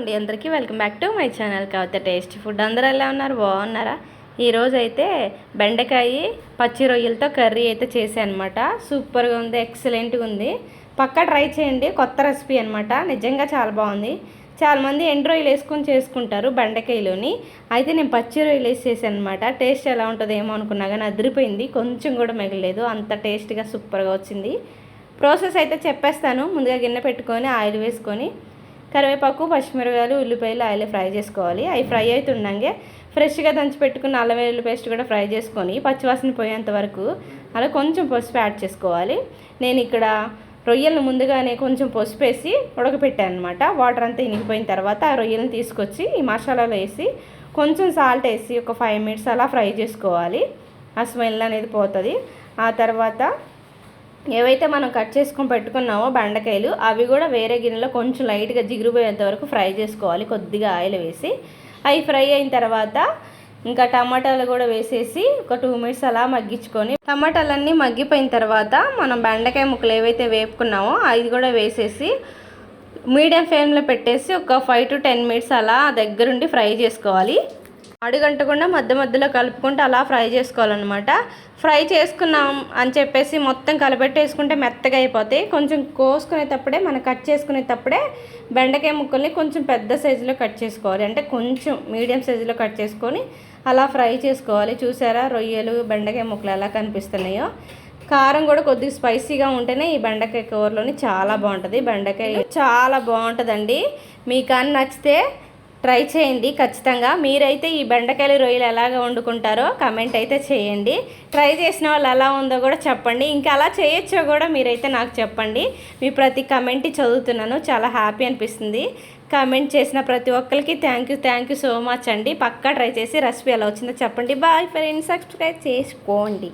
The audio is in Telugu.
అండి అందరికీ welcome back to my channel కావతే టేస్టీ ఫుడ్. అందరూ ఎలా ఉన్నారు? బాగున్నారా? ఈరోజు అయితే బెండకాయ పచ్చి రొయ్యలతో కర్రీ అయితే చేశాను అనమాట. సూపర్గా ఉంది, ఎక్సలెంట్గా ఉంది. పక్కా ట్రై చేయండి, కొత్త రెసిపీ అనమాట. నిజంగా చాలా బాగుంది. చాలామంది ఎండు రొయ్యలు వేసుకొని చేసుకుంటారు బెండకాయలోని. అయితే నేను పచ్చి రొయ్యలు వేసి చేశాను అనమాట. టేస్ట్ ఎలా ఉంటుందో ఏమో అనుకున్నా కానీ అదిరిపోయింది. కొంచెం కూడా మిగలేదు, అంత టేస్ట్గా సూపర్గా వచ్చింది. ప్రాసెస్ అయితే చెప్పేస్తాను. ముందుగా గిన్నె పెట్టుకొని ఆయిల్ వేసుకొని కరివేపాకు, పచ్చిమిరపకాయలు, ఉల్లిపాయలు ఆయిల్ ఫ్రై చేసుకోవాలి. అవి ఫ్రై అవుతుండగా ఫ్రెష్గా దంచి పెట్టుకున్న అల్లం వెల్లుల్లి పేస్ట్ కూడా ఫ్రై చేసుకొని పచ్చివాసన పోయేంత వరకు అలా కొంచెం పసుపు యాడ్ చేసుకోవాలి. నేను ఇక్కడ రొయ్యలను ముందుగానే కొంచెం పసుపు వేసి ఉడకపెట్టాను అనమాట. వాటర్ అంతా ఇనిగిపోయిన తర్వాత ఆ రొయ్యలను తీసుకొచ్చి ఈ మసాలాలో వేసి కొంచెం సాల్ట్ వేసి ఒక 5 minutes అలా ఫ్రై చేసుకోవాలి. ఆ స్మెల్ అనేది పోతుంది. ఆ తర్వాత ఏవైతే మనం కట్ చేసుకొని పెట్టుకున్నామో బెండకాయలు అవి కూడా వేరే గిన్నెలో కొంచెం లైట్గా జిగురుపోయేంత వరకు ఫ్రై చేసుకోవాలి, కొద్దిగా ఆయిల్ వేసి. అవి ఫ్రై అయిన తర్వాత ఇంకా టమాటాలు కూడా వేసేసి ఒక 2 minutes అలా మగ్గించుకొని, టమాటాలన్నీ మగ్గిపోయిన తర్వాత మనం బెండకాయ ముక్కలు ఏవైతే వేపుకున్నామో అవి కూడా వేసేసి మీడియం ఫ్లేమ్లో పెట్టేసి ఒక 5 to 10 minutes అలా దగ్గరుండి ఫ్రై చేసుకోవాలి. అడుగంటకుండా మధ్య మధ్యలో కలుపుకుంటూ అలా ఫ్రై చేసుకోవాలన్నమాట. ఫ్రై చేసుకున్నాం అని చెప్పేసి మొత్తం కలిపెట్టేసుకుంటే మెత్తగా అయిపోతాయి. కొంచెం కోసుకునేటప్పుడే మనం కట్ చేసుకునేటప్పుడే బెండకాయ ముక్కల్ని కొంచెం పెద్ద సైజులో కట్ చేసుకోవాలి. అంటే కొంచెం మీడియం సైజులో కట్ చేసుకొని అలా ఫ్రై చేసుకోవాలి. చూసారా రొయ్యలు బెండకాయ ముక్కలు ఎలా కనిపిస్తున్నాయో. కారం కూడా కొద్దిగా స్పైసీగా ఉంటేనే ఈ బెండకాయ కూరలోని చాలా బాగుంటుంది. బెండకాయ చాలా బాగుంటుందండి. మీకు కానీ నచ్చితే ట్రై చేయండి ఖచ్చితంగా. మీరైతే ఈ బెండకాయలు రొయ్యలు ఎలాగ వండుకుంటారో కమెంట్ అయితే చేయండి. ట్రై చేసిన వాళ్ళు ఎలా ఉందో కూడా చెప్పండి. ఇంకా అలా చేయొచ్చో కూడా మీరైతే నాకు చెప్పండి. మీ ప్రతి కమెంట్ చదువుతున్నాను, చాలా హ్యాపీ అనిపిస్తుంది. కమెంట్ చేసిన ప్రతి ఒక్కరికి థ్యాంక్ యూ సో మచ్ అండి. పక్కా ట్రై చేసి రెసిపీ ఎలా వచ్చిందో చెప్పండి. బాయ్ ఫ్రెండ్స్, సబ్స్క్రైబ్ చేసుకోండి.